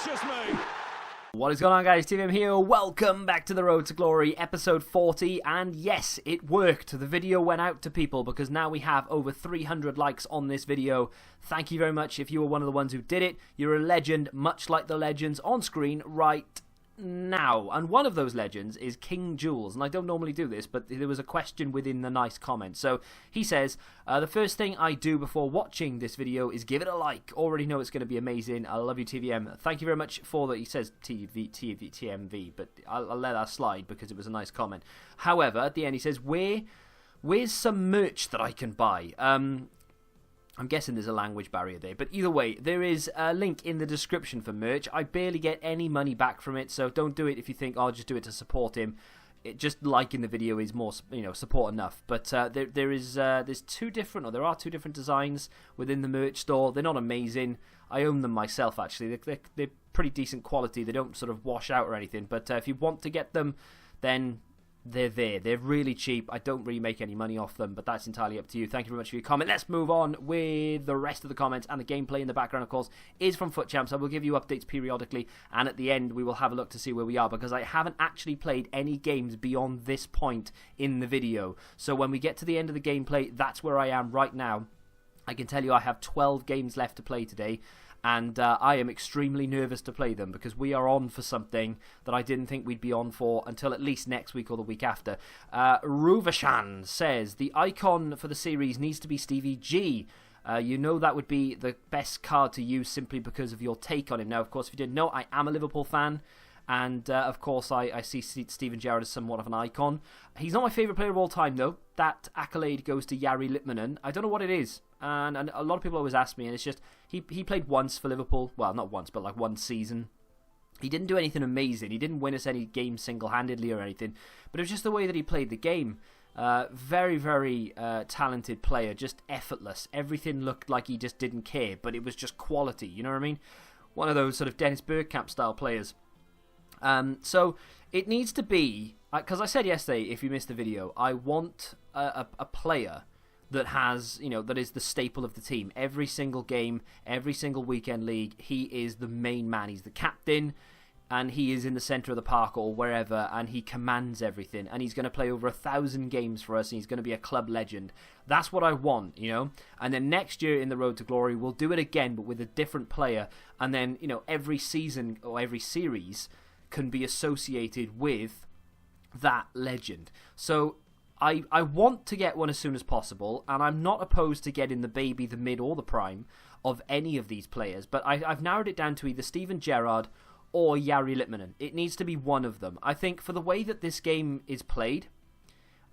gracious me! What is going on, guys? TVM here. Welcome back to the Road to Glory, episode 40. And yes, it worked. The video went out to people because now we have over 300 likes on this video. Thank you very much if you were one of the ones who did it. You're a legend, much like the legends on screen right now. And one of those legends is King Jules. And I don't normally do this, but there was a question within the nice comment. So he says, the first thing I do before watching this video is give it a like. Already know it's going to be amazing. I love you, TVM. Thank you very much for that. He says TMV, but I'll let that slide because it was a nice comment. However, at the end he says, where's some merch that I can buy? I'm guessing there's a language barrier there, but either way, there is a link in the description for merch. I barely get any money back from it, so don't do it if you think, oh, I'll just do it to support him. Just liking the video is more, support enough. But there are two different designs within the merch store. They're not amazing. I own them myself, actually. They're pretty decent quality. They don't sort of wash out or anything. But if you want to get them, then they're there. They're really cheap. I don't really make any money off them, but that's entirely up to you. Thank you very much for your comment. Let's move on with the rest of the comments, and the gameplay in the background, of course, is from Foot Champs. I will give you updates periodically, and at the end we will have a look to see where we are, because I haven't actually played any games beyond this point in the video. So when we get to the end of the gameplay, that's where I am right now. I can tell you I have 12 games left to play today, and I am extremely nervous to play them because we are on for something that I didn't think we'd be on for until at least next week or the week after. Ruvashan says, the icon for the series needs to be Stevie G. You know that would be the best card to use simply because of your take on him. Now, of course, if you didn't know, I am a Liverpool fan. And, of course, I see Steven Gerrard as somewhat of an icon. He's not my favourite player of all time, though. That accolade goes to Jari Litmanen. I don't know what it is. And a lot of people always ask me, and it's just, he played once for Liverpool. Well, not once, but like one season. He didn't do anything amazing. He didn't win us any games single-handedly or anything. But it was just the way that he played the game. Very, very talented player. Just effortless. Everything looked like he just didn't care. But it was just quality, you know what I mean? One of those sort of Dennis Bergkamp-style players. So it needs to be, because I said yesterday, if you missed the video, I want a player that has, that is the staple of the team. Every single game, every single weekend league, he is the main man. He's the captain, and he is in the centre of the park or wherever, and he commands everything. And he's going to play over 1,000 games for us, and he's going to be a club legend. That's what I want, And then next year in the Road to Glory, we'll do it again, but with a different player. And then, every season or every series can be associated with that legend. So I want to get one as soon as possible, and I'm not opposed to getting the baby, the mid, or the prime of any of these players, but I've narrowed it down to either Steven Gerrard or Jari Litmanen. It needs to be one of them. I think for the way that this game is played,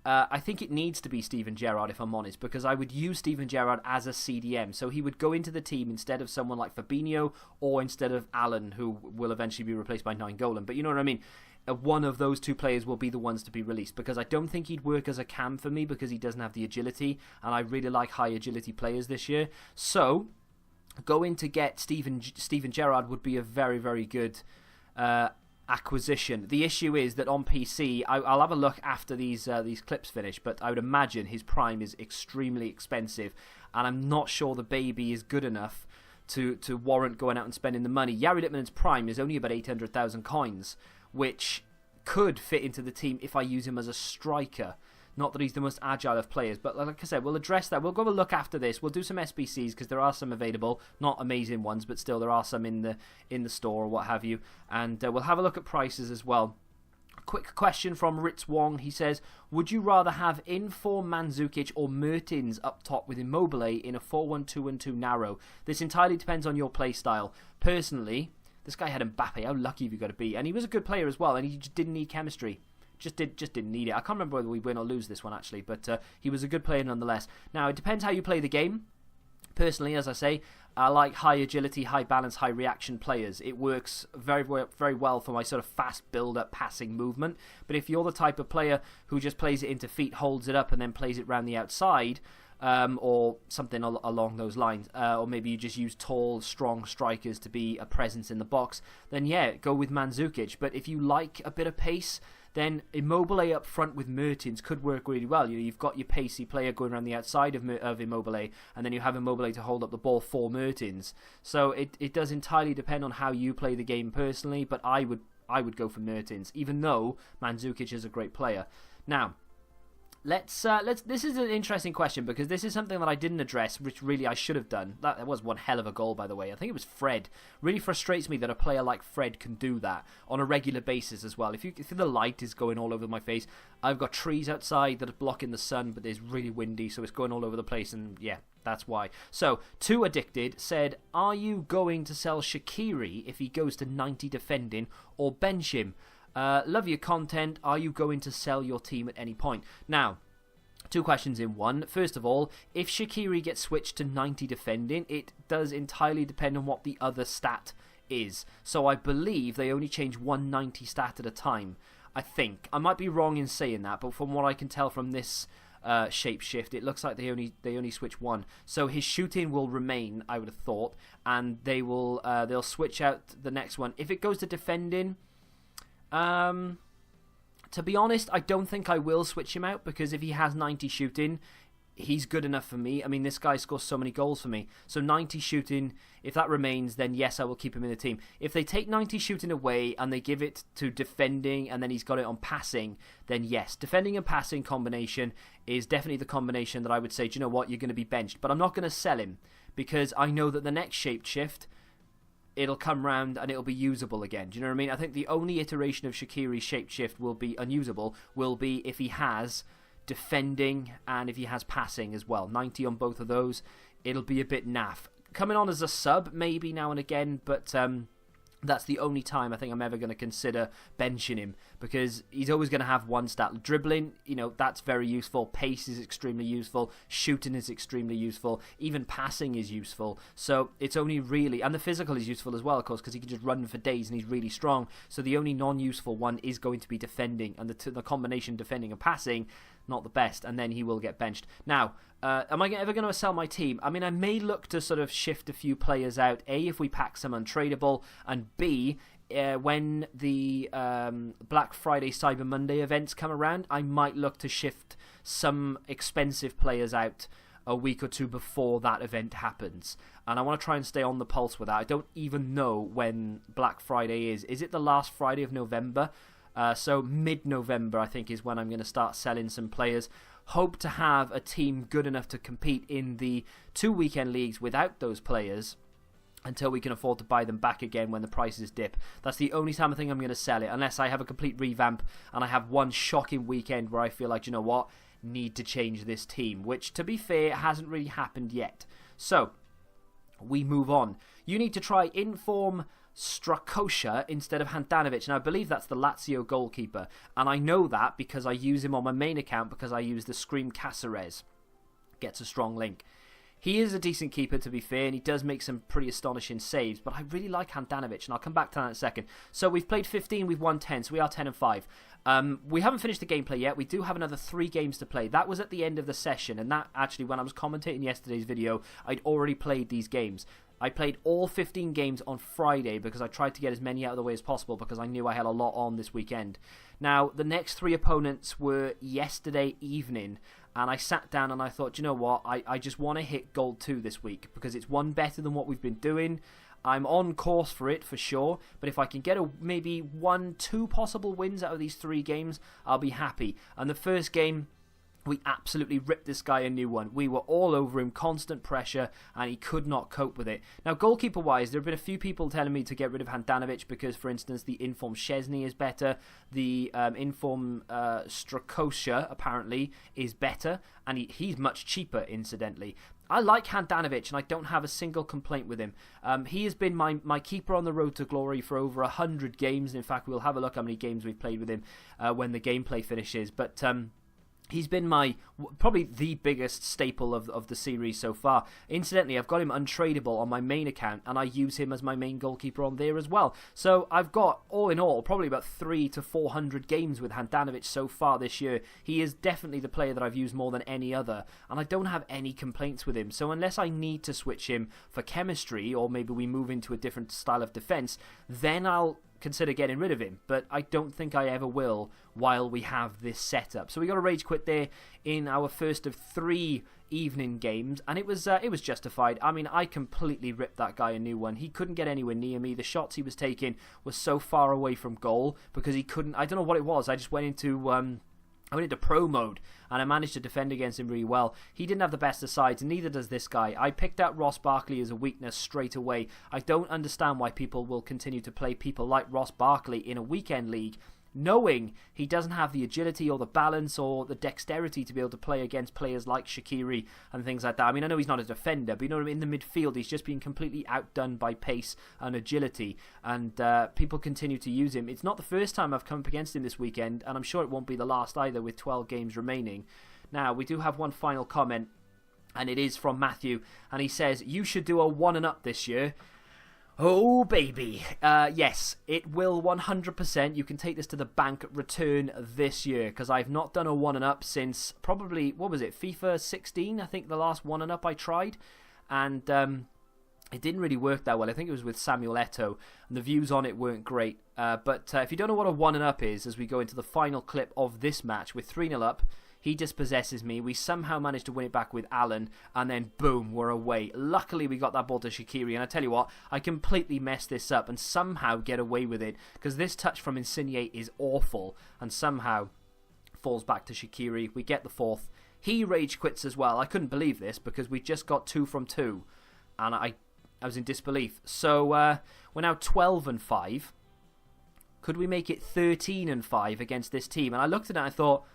I think it needs to be Steven Gerrard, if I'm honest, because I would use Steven Gerrard as a CDM. So he would go into the team instead of someone like Fabinho or instead of Allen, who will eventually be replaced by Nainggolan. But you know what I mean? One of those two players will be the ones to be released, because I don't think he'd work as a cam for me because he doesn't have the agility, and I really like high agility players this year. So going to get Steven Gerrard would be a very, very good acquisition. The issue is that on PC, I'll have a look after these clips finish, but I would imagine his prime is extremely expensive, and I'm not sure the baby is good enough to warrant going out and spending the money. Jari Litmanen's prime is only about 800,000 coins, which could fit into the team if I use him as a striker. Not that he's the most agile of players, but like I said, we'll address that. We'll go have a look after this. We'll do some SBCs because there are some available, not amazing ones, but still there are some in the store or what have you. And we'll have a look at prices as well. Quick question from Ritz Wong. He says, would you rather have in-form Mandzukic or Mertens up top with Immobile in a 4-1-2-1-2 narrow? This entirely depends on your play style. Personally, this guy had Mbappe. How lucky have you got to be? And he was a good player as well, and he just didn't need chemistry. Just didn't need it. I can't remember whether we win or lose this one, actually, but he was a good player nonetheless. Now, it depends how you play the game. Personally, as I say, I like high agility, high balance, high reaction players. It works very, very well for my sort of fast build-up passing movement. But if you're the type of player who just plays it into feet, holds it up, and then plays it round the outside, or something along those lines, or maybe you just use tall, strong strikers to be a presence in the box, then yeah, go with Mandzukic. But if you like a bit of pace, then Immobile up front with Mertens could work really well. You've got your pacey player going around the outside of Immobile, and then you have Immobile to hold up the ball for Mertens. So it does entirely depend on how you play the game personally, but I would go for Mertens, even though Mandzukic is a great player. Now, Let's. This is an interesting question because this is something that I didn't address, which really I should have done. That was one hell of a goal, by the way. I think it was Fred. Really frustrates me that a player like Fred can do that on a regular basis as well. If the light is going all over my face, I've got trees outside that are blocking the sun, but it's really windy, so it's going all over the place, and yeah, that's why. So, Too Addicted said, "Are you going to sell Shaqiri if he goes to 90 defending, or bench him? Love your content. Are you going to sell your team at any point?" Now, two questions in one. First of all, if Shaqiri gets switched to 90 defending, it does entirely depend on what the other stat is. So I believe they only change 190 stat at a time. I think. I might be wrong in saying that, but from what I can tell from this shapeshift, it looks like they only switch one. So his shooting will remain, I would have thought, and they'll switch out the next one. If it goes to defending, to be honest, I don't think I will switch him out, because if he has 90 shooting, he's good enough for me. I mean, this guy scores so many goals for me. So 90 shooting, if that remains, then yes, I will keep him in the team. If they take 90 shooting away and they give it to defending and then he's got it on passing, then yes, defending and passing combination is definitely the combination that I would say, do you know what, you're going to be benched. But I'm not going to sell him, because I know that the next shapeshift, it'll come round and it'll be usable again. Do you know what I mean? I think the only iteration of Shaqiri's shapeshift will be unusable, will be if he has defending and if he has passing as well. 90 on both of those, it'll be a bit naff. Coming on as a sub, maybe now and again, but that's the only time I think I'm ever going to consider benching him, because he's always going to have one stat. Dribbling, that's very useful. Pace is extremely useful. Shooting is extremely useful. Even passing is useful. So it's only really, and the physical is useful as well, of course, because he can just run for days and he's really strong. So the only non-useful one is going to be defending, and the combination defending and passing, not the best, and then he will get benched. Now, am I ever going to sell my team? I mean, I may look to sort of shift a few players out, A, if we pack some untradeable, and B, when the Black Friday, Cyber Monday events come around, I might look to shift some expensive players out a week or two before that event happens. And I want to try and stay on the pulse with that. I don't even know when Black Friday is. Is it the last Friday of November? So mid-November, I think, is when I'm going to start selling some players. Hope to have a team good enough to compete in the 2 weekend leagues without those players until we can afford to buy them back again when the prices dip. That's the only time I think I'm going to sell it, unless I have a complete revamp and I have one shocking weekend where I feel like, you know what, need to change this team, which, to be fair, hasn't really happened yet. So, we move on. You need to try Inform Strakosha instead of Handanovic. Now, I believe that's the Lazio goalkeeper, and I know that because I use him on my main account because I use the Scream Caceres. Gets a strong link. He is a decent keeper, to be fair, and he does make some pretty astonishing saves, but I really like Handanovic, and I'll come back to that in a second. So we've played 15, we've won 10, so we are 10-5. We haven't finished the gameplay yet. We do have another 3 games to play. That was at the end of the session, and that actually, when I was commentating yesterday's video, I'd already played these games. I played all 15 games on Friday because I tried to get as many out of the way as possible because I knew I had a lot on this weekend. Now, the next 3 opponents were yesterday evening, and I sat down and I thought, you know what, I just want to hit Gold 2 this week because it's one better than what we've been doing. I'm on course for it, for sure, but if I can get maybe 1-2 possible wins out of these 3 games, I'll be happy. And the first game, we absolutely ripped this guy a new one. We were all over him, constant pressure, and he could not cope with it. Now, goalkeeper-wise, there have been a few people telling me to get rid of Handanovic because, for instance, the Inform Szczesny is better. The Inform Strakosha, apparently, is better, and he's much cheaper, incidentally. I like Handanovic, and I don't have a single complaint with him. He has been my keeper on the road to glory for over 100 games. In fact, we'll have a look how many games we've played with him when the gameplay finishes. But he's been probably the biggest staple of the series so far. Incidentally, I've got him untradeable on my main account, and I use him as my main goalkeeper on there as well. So I've got, all in all, probably about 300 to 400 games with Handanovic so far this year. He is definitely the player that I've used more than any other, and I don't have any complaints with him. So unless I need to switch him for chemistry, or maybe we move into a different style of defence, then I'll consider getting rid of him, but I don't think I ever will while we have this setup. So we got a rage quit there in our first of 3 evening games, and it was justified. I mean, I completely ripped that guy a new one. He couldn't get anywhere near me. The shots he was taking were so far away from goal because he couldn't. I don't know what it was. I just went into pro mode, and I managed to defend against him really well. He didn't have the best of sides, and neither does this guy. I picked out Ross Barkley as a weakness straight away. I don't understand why people will continue to play people like Ross Barkley in a weekend league, knowing he doesn't have the agility or the balance or the dexterity to be able to play against players like Shaqiri and things like that. I mean, I know he's not a defender, but you know what I mean? In the midfield, he's just being completely outdone by pace and agility, and people continue to use him. It's not the first time I've come up against him this weekend, and I'm sure it won't be the last either with 12 games remaining. Now, we do have one final comment, and it is from Matthew, and he says, "You should do a 1-and-up this year." Oh, baby. Yes, it will 100%. You can take this to the bank return this year, because I've not done a 1-and-up since probably, what was it, FIFA 16? I think the last 1-and-up I tried. And it didn't really work that well. I think it was with Samuel Eto'o, and the views on it weren't great. But if you don't know what a 1-and-up is, as we go into the final clip of this match, with 3-0 up, he dispossesses me. We somehow managed to win it back with Allen, and then boom, we're away. Luckily, we got that ball to Shaqiri, and I tell you what, I completely messed this up and somehow get away with it, because this touch from Insigne is awful, and somehow falls back to Shaqiri. We get the 4th. He rage quits as well. I couldn't believe this, because we just got 2 from 2, and I was in disbelief. So we're now 12-5. Could we make it 13-5 against this team? And I looked at it and I thought,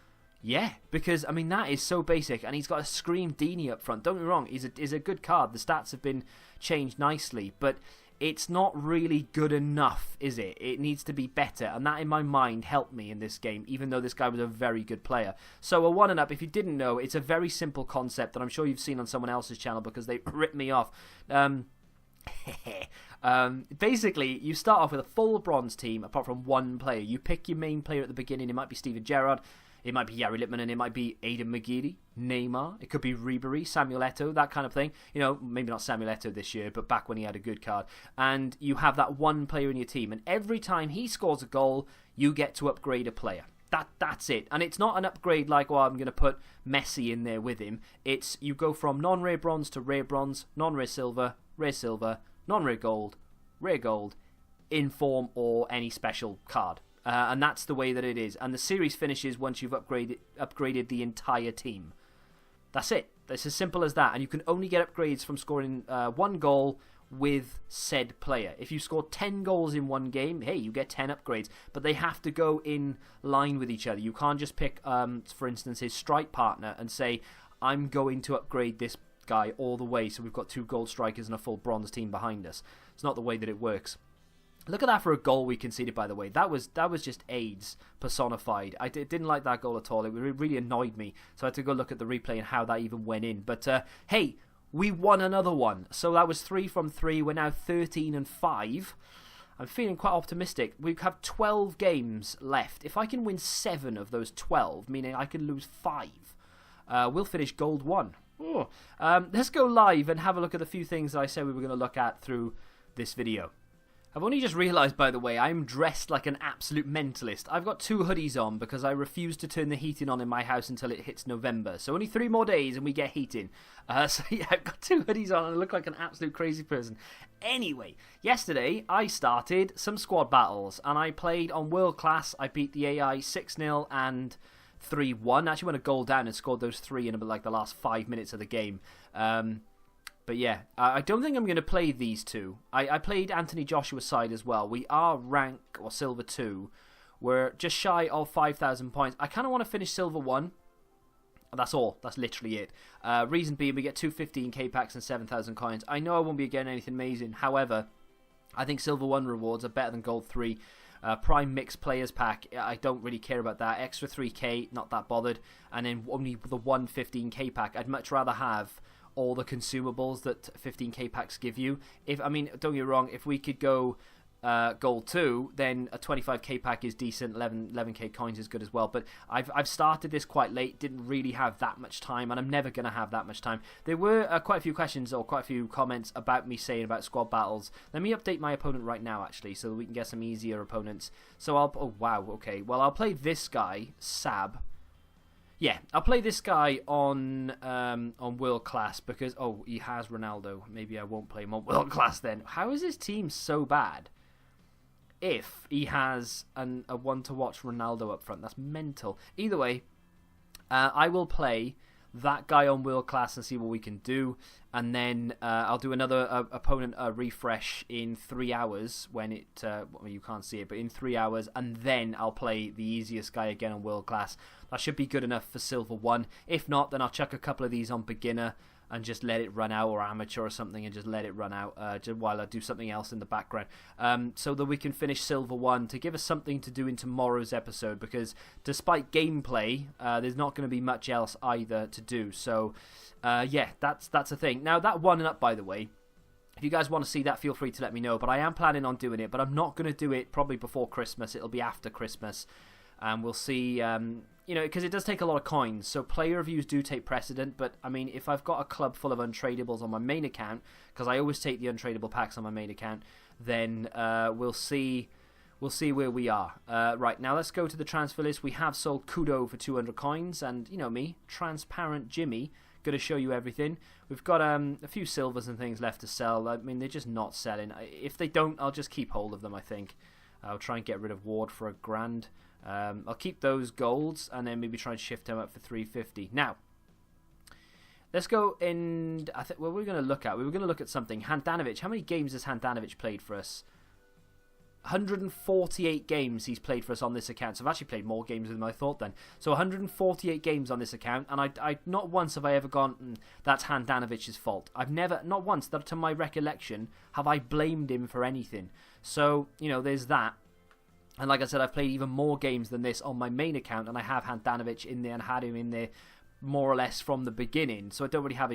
yeah, because, I mean, that is so basic, and he's got a Scream Dini up front. Don't get me wrong, he's a good card. The stats have been changed nicely, but it's not really good enough, is it? It needs to be better, and that, in my mind, helped me in this game, even though this guy was a very good player. So a 1-and-up, if you didn't know, it's a very simple concept that I'm sure you've seen on someone else's channel because they ripped me off. Basically, you start off with a full bronze team, apart from one player. You pick your main player at the beginning. It might be Steven Gerrard. It might be Yari Lippman, and it might be Aidan McGeady, Neymar. It could be Ribery, Samuel Eto'o, that kind of thing. You know, maybe not Samuel Eto'o this year, but back when he had a good card. And you have that one player in your team, and every time he scores a goal, you get to upgrade a player. That's it. And it's not an upgrade like, well, I'm going to put Messi in there with him. It's you go from non-rare bronze to rare bronze, non-rare silver, non-rare gold, rare gold, inform, or any special card. And that's the way that it is. And the series finishes once you've upgraded the entire team. That's it. It's as simple as that. And you can only get upgrades from scoring 1 goal with said player. If you score 10 goals in one game, hey, you get 10 upgrades. But they have to go in line with each other. You can't just pick, for instance, his strike partner and say, I'm going to upgrade this guy all the way, so we've got 2 gold strikers and a full bronze team behind us. It's not the way that it works. Look at that for a goal we conceded, by the way. That was just AIDS personified. I didn't like that goal at all. It really annoyed me. So I had to go look at the replay and how that even went in. But hey, we won another one. So that was 3 from 3. We're now 13-5. I'm feeling quite optimistic. We have 12 games left. If I can win 7 of those 12, meaning I can lose 5, we'll finish gold 1. Oh. Let's go live and have a look at the few things that I said we were going to look at through this video. I've only just realised, by the way, I'm dressed like an absolute mentalist. I've got 2 hoodies on because I refuse to turn the heating on in my house until it hits November. So only 3 more days and we get heating. So yeah, I've got 2 hoodies on and I look like an absolute crazy person. Anyway, yesterday I started some squad battles and I played on World Class. I beat the AI 6-0 and 3-1. Actually went a goal down and scored those 3 in about like the last 5 minutes of the game. But yeah, I don't think I'm going to play these 2. I played Anthony Joshua's side as well. We are rank or silver 2. We're just shy of 5,000 points. I kind of want to finish silver 1. That's all. That's literally it. Reason being, we get 2 15k packs and 7,000 coins. I know I won't be getting anything amazing. However, I think silver 1 rewards are better than gold 3. Prime Mix Players Pack, I don't really care about that. Extra 3k, not that bothered. And then only the 1 15k pack. I'd much rather have all the consumables that 15k packs give you. Don't get me wrong, if we could go gold 2, then a 25k pack is decent, 11k coins is good as well. But I've started this quite late, didn't really have that much time, and I'm never going to have that much time. There were quite a few questions or quite a few comments about me saying about squad battles. Let me update my opponent right now, actually, so that we can get some easier opponents. So oh wow, okay, well I'll play this guy, Sab. Yeah, I'll play this guy on World Class because, oh, he has Ronaldo. Maybe I won't play him on World Class then. How is his team so bad if he has a one-to-watch Ronaldo up front? That's mental. Either way, I will play that guy on World Class and see what we can do. And then I'll do another opponent refresh in 3 hours when it... well, you can't see it, but in 3 hours. And then I'll play the easiest guy again on World Class. That should be good enough for Silver 1. If not, then I'll chuck a couple of these on Beginner and just let it run out, or Amateur or something, and just let it run out just while I do something else in the background. So that we can finish Silver 1 to give us something to do in tomorrow's episode, because despite gameplay, there's not going to be much else either to do. So, yeah, that's a thing. Now, that 1-up, by the way, if you guys want to see that, feel free to let me know. But I am planning on doing it, but I'm not going to do it probably before Christmas. It'll be after Christmas. And we'll see, you know, because it does take a lot of coins. So player reviews do take precedent. But, I mean, if I've got a club full of untradables on my main account, because I always take the untradable packs on my main account, then we'll see where we are. Right, now let's go to the transfer list. We have sold Kudo for 200 coins. And, you know me, Transparent Jimmy, going to show you everything. We've got a few silvers and things left to sell. I mean, they're just not selling. If they don't, I'll just keep hold of them, I think. I'll try and get rid of Ward for $1,000. I'll keep those golds and then maybe try and shift him up for 350. Now, let's go in. I think what we're going to look at. We were going to look at something. Handanovic. How many games has Handanovic played for us? 148 games he's played for us on this account. So I've actually played more games than I thought then. So 148 games on this account, and I not once have I ever gone, that's Handanovic's fault. I've never, not once, that to my recollection, have I blamed him for anything. So, you know, there's that. And like I said, I've played even more games than this on my main account, and I have Handanovic in there and had him in there more or less from the beginning. So I don't really have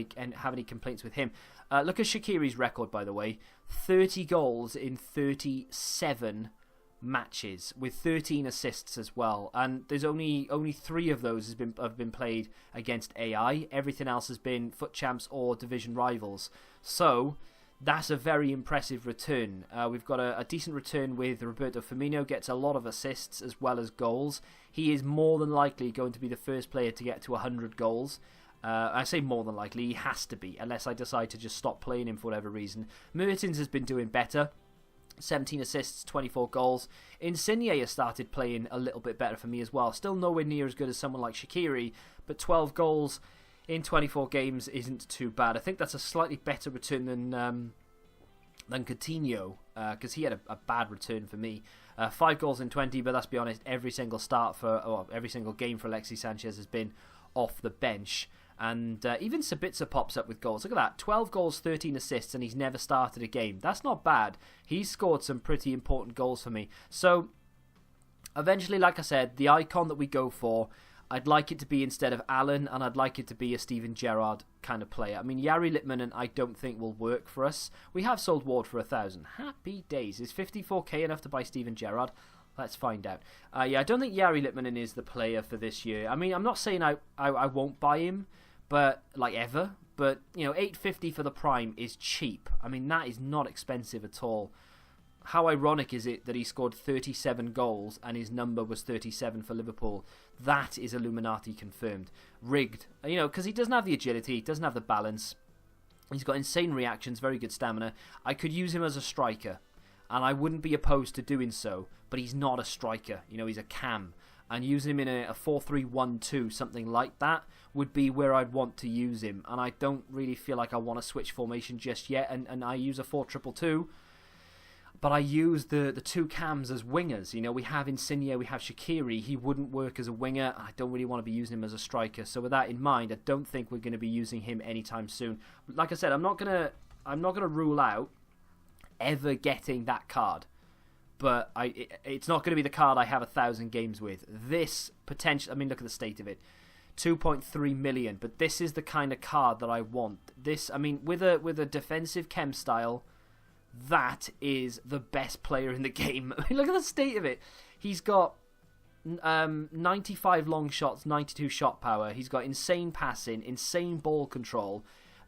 any complaints with him. Look at Shaqiri's record, by the way. 30 goals in 37 matches with 13 assists as well. And there's only 3 of those have been played against AI. Everything else has been FUT champs or division rivals. So that's a very impressive return. We've got a decent return with Roberto Firmino, gets a lot of assists as well as goals. He is more than likely going to be the first player to get to 100 goals. I say more than likely, he has to be, unless I decide to just stop playing him for whatever reason. Mertens has been doing better. 17 assists, 24 goals. Insigne has started playing a little bit better for me as well. Still nowhere near as good as someone like Shaqiri, but 12 goals in 24 games isn't too bad. I think that's a slightly better return than Coutinho, because he had a bad return for me. 5 goals in 20, but let's be honest, every single game for Alexis Sanchez has been off the bench. And even Sabitzer pops up with goals. Look at that, 12 goals, 13 assists, and he's never started a game. That's not bad. He's scored some pretty important goals for me. So, eventually, like I said, the icon that we go for, I'd like it to be instead of Allen, and I'd like it to be a Steven Gerrard kind of player. I mean, Jari Litmanen I don't think will work for us. We have sold Ward for 1,000. Happy days. Is 54k enough to buy Steven Gerrard? Let's find out. Yeah, I don't think Jari Litmanen is the player for this year. I mean, I'm not saying I won't buy him, but like ever. But, you know, 850 for the prime is cheap. I mean, that is not expensive at all. How ironic is it that he scored 37 goals and his number was 37 for Liverpool? That is Illuminati confirmed. Rigged. You know, because he doesn't have the agility, he doesn't have the balance. He's got insane reactions, very good stamina. I could use him as a striker, and I wouldn't be opposed to doing so, but he's not a striker. You know, he's a cam. And using him in a 4-3-1-2, something like that, would be where I'd want to use him. And I don't really feel like I want to switch formation just yet, and I use a 4-2-2. But I use the 2 cams as wingers. You know, we have Insigne, we have Shaqiri. He wouldn't work as a winger. I don't really want to be using him as a striker. So with that in mind, I don't think we're going to be using him anytime soon. Like I said, I'm not gonna rule out ever getting that card. But it's not going to be the card I have 1,000 games with. This potential, I mean, look at the state of it. 2.3 million. But this is the kind of card that I want. This, I mean, with a defensive chem style, that is the best player in the game. I mean, look at the state of it. He's got 95 long shots, 92 shot power. He's got insane passing, insane ball control,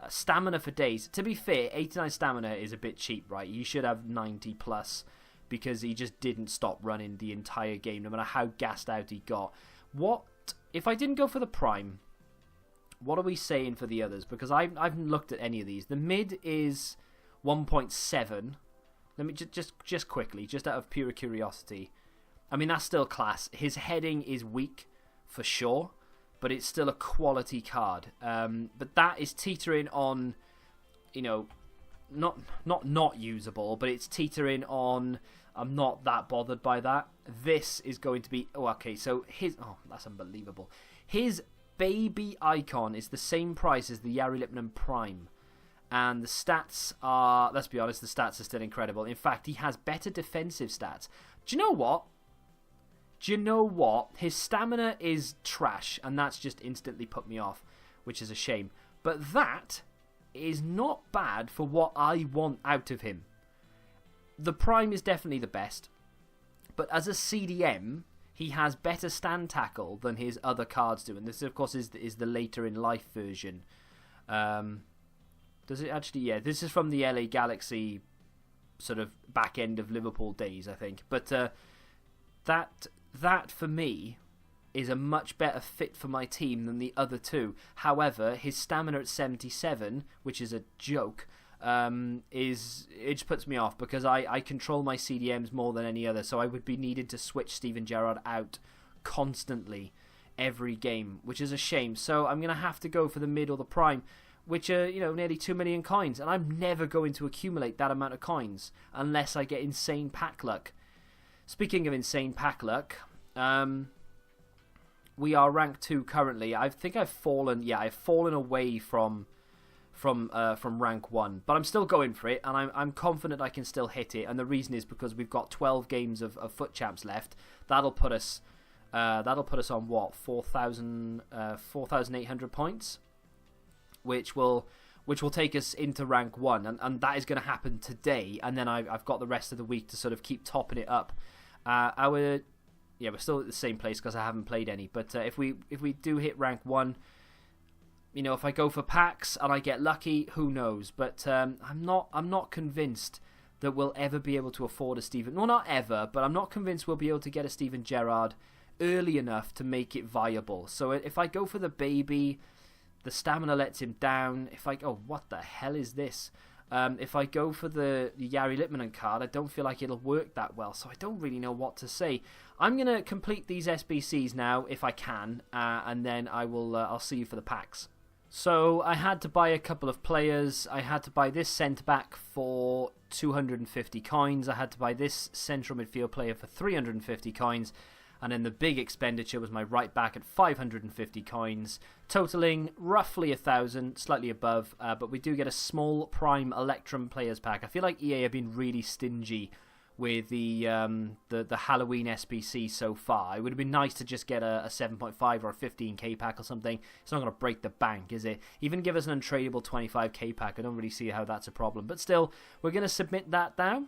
stamina for days. To be fair, 89 stamina is a bit cheap, right? You should have 90 plus because he just didn't stop running the entire game, no matter how gassed out he got. What if I didn't go for the prime? What are we saying for the others? Because I haven't looked at any of these. The mid is 1.7. Let me just quickly, just out of pure curiosity. I mean, that's still class. His heading is weak for sure, but it's still a quality card. But that is teetering on, you know, not usable, but it's teetering on. I'm not that bothered by that. This is going to be okay. So that's unbelievable. His baby icon is the same price as the Yari Lipman Prime. And the stats are, let's be honest, the stats are still incredible. In fact, he has better defensive stats. Do you know what? His stamina is trash, and that's just instantly put me off, which is a shame. But that is not bad for what I want out of him. The Prime is definitely the best, but as a CDM, he has better stand tackle than his other cards do. And this, of course, is the later in life version. Does it actually? Yeah, this is from the LA Galaxy sort of back end of Liverpool days, I think. But that for me is a much better fit for my team than the other two. However, his stamina at 77, which is a joke, it just puts me off because I control my CDMs more than any other. So I would be needed to switch Steven Gerrard out constantly every game, which is a shame. So I'm going to have to go for the mid or the prime, which are, you know, nearly 2 million coins. And I'm never going to accumulate that amount of coins unless I get insane pack luck. Speaking of insane pack luck, we are rank 2 currently. I think I've fallen away from rank 1, but I'm still going for it, and I'm confident I can still hit it. And the reason is because we've got 12 games of FUT Champs left. That'll put us on what, 4,800 points, which will take us into rank 1, and that is going to happen today. And then I've got the rest of the week to sort of keep topping it up. We're still at the same place because I haven't played any. But if we do hit rank 1, you know, if I go for packs and I get lucky, who knows? But I'm not convinced that we'll ever be able to afford a Steven. Well, not ever, but I'm not convinced we'll be able to get a Steven Gerrard early enough to make it viable. So if I go for the baby, the stamina lets him down. What the hell is this? If I go for the Yari Litmanen card, I don't feel like it'll work that well, so I don't really know what to say. I'm going to complete these SBCs now, if I can, and then I'll see you for the packs. So I had to buy a couple of players. I had to buy this centre-back for 250 coins. I had to buy this central midfield player for 350 coins. And then the big expenditure was my right back at 550 coins, totaling roughly 1,000, slightly above. But we do get a small Prime Electrum Players Pack. I feel like EA have been really stingy with the Halloween SBC so far. It would have been nice to just get a 7.5 or a 15k pack or something. It's not going to break the bank, is it? Even give us an untradeable 25k pack. I don't really see how that's a problem. But still, we're going to submit that now.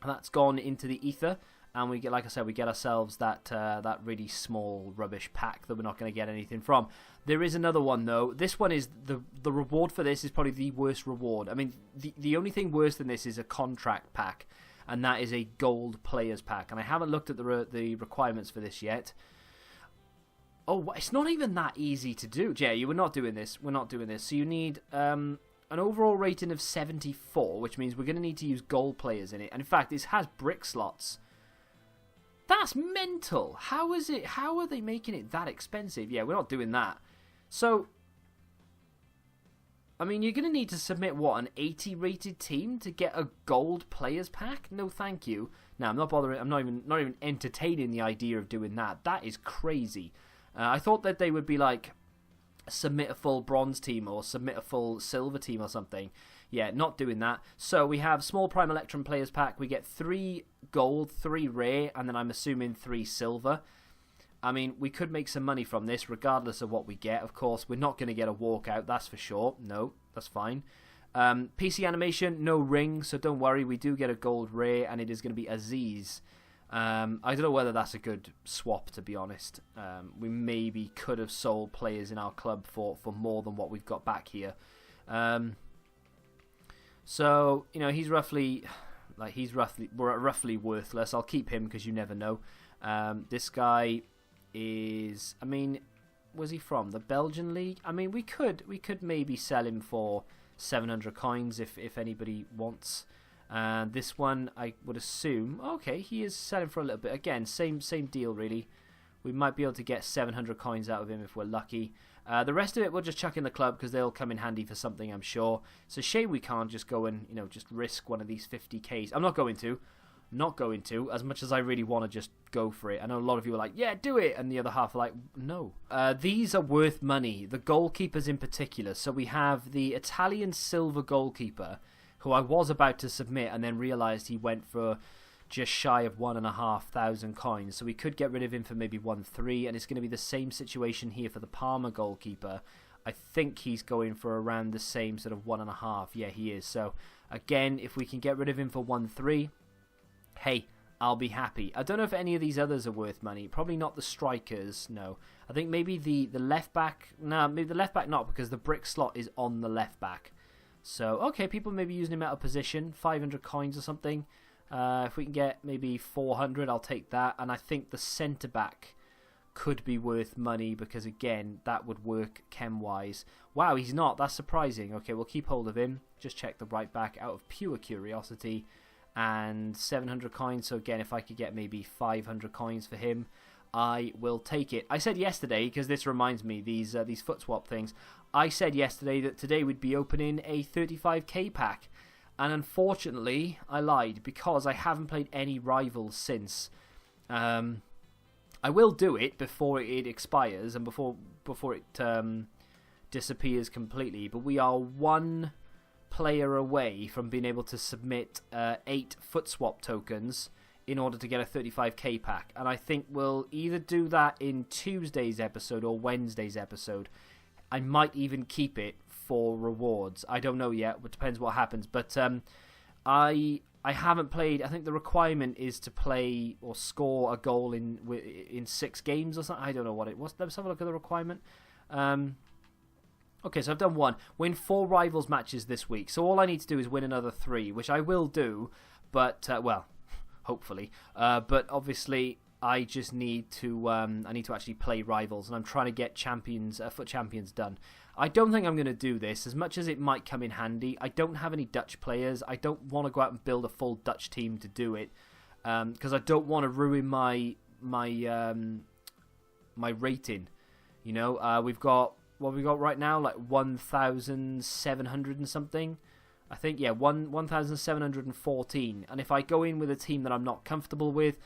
That's gone into the ether. And we get, like I said, we get ourselves that really small rubbish pack that we're not going to get anything from. There is another one though. This one is the reward for this is probably the worst reward. I mean, the only thing worse than this is a contract pack, and that is a gold players pack. And I haven't looked at the requirements for this yet. Oh, it's not even that easy to do. Jay, we're not doing this. We're not doing this. So you need an overall rating of 74, which means we're going to need to use gold players in it. And in fact, this has brick slots. That's mental. How is it? How are they making it that expensive? Yeah, we're not doing that. So, I mean, you're going to need to submit, what, an 80 rated team to get a gold players pack? No, thank you. No, I'm not bothering. I'm not even entertaining the idea of doing that. That is crazy. I thought that they would be like, submit a full bronze team or submit a full silver team or something. Yeah, not doing that. So we have small Prime Electrum Players Pack. We get 3 gold, 3 rare, and then I'm assuming 3 silver. I mean, we could make some money from this regardless of what we get. Of course, we're not going to get a walkout, that's for sure. No, that's fine. PC animation, no ring, so don't worry. We do get a gold rare, and it is going to be Aziz. I don't know whether that's a good swap, to be honest. We maybe could have sold players in our club for more than what we've got back here. So, you know, he's roughly worthless. I'll keep him because you never know. This guy is, I mean, where's he from? The Belgian league? I mean, we could maybe sell him for 700 coins if anybody wants. This one, I would assume, okay, he is selling for a little bit. Again, same deal, really. We might be able to get 700 coins out of him if we're lucky. The rest of it we'll just chuck in the club because they'll come in handy for something, I'm sure. It's a shame we can't just go and, you know, just risk one of these 50Ks. I'm not going to, as much as I really want to just go for it. I know a lot of you are like, yeah, do it, and the other half are like, no. These are worth money, the goalkeepers in particular. So we have the Italian silver goalkeeper, who I was about to submit and then realised he went for just shy of 1,500 coins. So we could get rid of him for maybe 1,300, and it's going to be the same situation here for the Parma goalkeeper. I think he's going for around the same sort of 1.5. Yeah, he is. So again, if we can get rid of him for 1,300, hey, I'll be happy. I don't know if any of these others are worth money. Probably not the strikers, no. I think maybe the left back, no, maybe the left back not, because the brick slot is on the left back. So, okay, people may be using him out of position, 500 coins or something. If we can get maybe 400, I'll take that. And I think the centre-back could be worth money because, again, that would work chem-wise. Wow, he's not. That's surprising. Okay, we'll keep hold of him. Just check the right-back out of pure curiosity. And 700 coins. So, again, if I could get maybe 500 coins for him, I will take it. I said yesterday, because this reminds me, these foot swap things, I said yesterday that today we'd be opening a 35k pack. And unfortunately, I lied, because I haven't played any rivals since. I will do it before it expires and before it disappears completely. But we are one player away from being able to submit 8 foot swap tokens in order to get a 35k pack. And I think we'll either do that in Tuesday's episode or Wednesday's episode. I might even keep it for rewards. I don't know yet. It depends what happens. But I haven't played. I think the requirement is to play or score a goal in 6 games or something. I don't know what it was. Let's have a look at the requirement. Okay, so I've done 1. Win 4 rivals matches this week. So all I need to do is win another 3, which I will do. But well, hopefully. But obviously, I just need to. I need to actually play rivals, and I'm trying to get champions, foot champions done. I don't think I'm going to do this, as much as it might come in handy. I don't have any Dutch players. I don't want to go out and build a full Dutch team to do it, because I don't want to ruin my rating. You know, we've got what we got right now, like 1,700 and something. I think, yeah, 1,714. And if I go in with a team that I'm not comfortable with,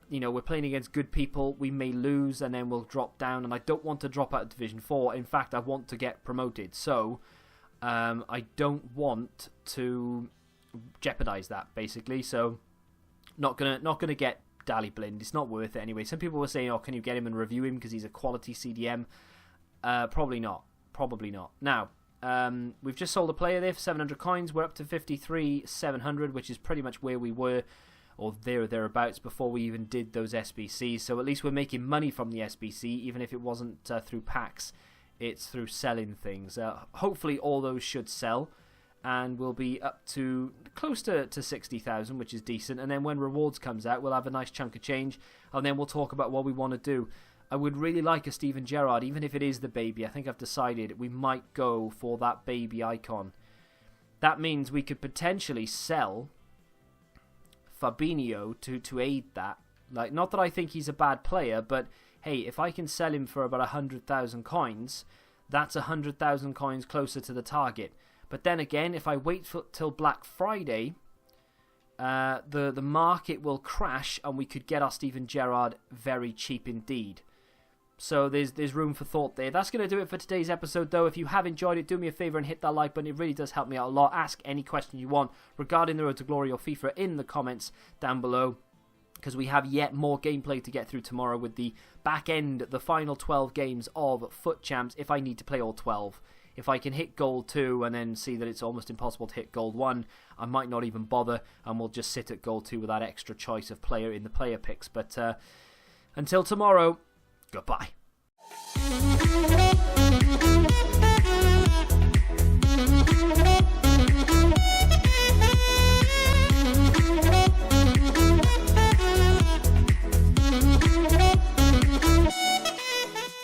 you know, we're playing against good people, we may lose and then we'll drop down, and I don't want to drop out of Division 4. In fact, I want to get promoted. So, I don't want to jeopardize that, basically. So, not gonna get Dali Blind. It's not worth it anyway. Some people were saying, oh, can you get him and review him because he's a quality CDM? Probably not. Probably not. Now, we've just sold a player there for 700 coins. We're up to 53,700, which is pretty much where we were, or thereabouts, before we even did those SBCs. So at least we're making money from the SBC, even if it wasn't through packs. It's through selling things. Hopefully all those should sell, and we'll be up to close to 60,000, which is decent. And then when rewards comes out, we'll have a nice chunk of change, and then we'll talk about what we want to do. I would really like a Steven Gerrard, even if it is the baby. I think I've decided we might go for that baby icon. That means we could potentially sell Fabinho to aid that. Like, not that I think he's a bad player, but hey, if I can sell him for about 100,000 coins, that's 100,000 coins closer to the target. But then again, if I wait till Black Friday, the market will crash and we could get our Steven Gerrard very cheap indeed. So there's room for thought there. That's going to do it for today's episode, though. If you have enjoyed it, do me a favour and hit that like button. It really does help me out a lot. Ask any question you want regarding the Road to Glory or FIFA in the comments down below, because we have yet more gameplay to get through tomorrow with the back end, the final 12 games of Foot Champs, if I need to play all 12. if I can hit gold 2 and then see that it's almost impossible to hit gold 1, I might not even bother, and we'll just sit at gold 2 with that extra choice of player in the player picks. But until tomorrow, goodbye.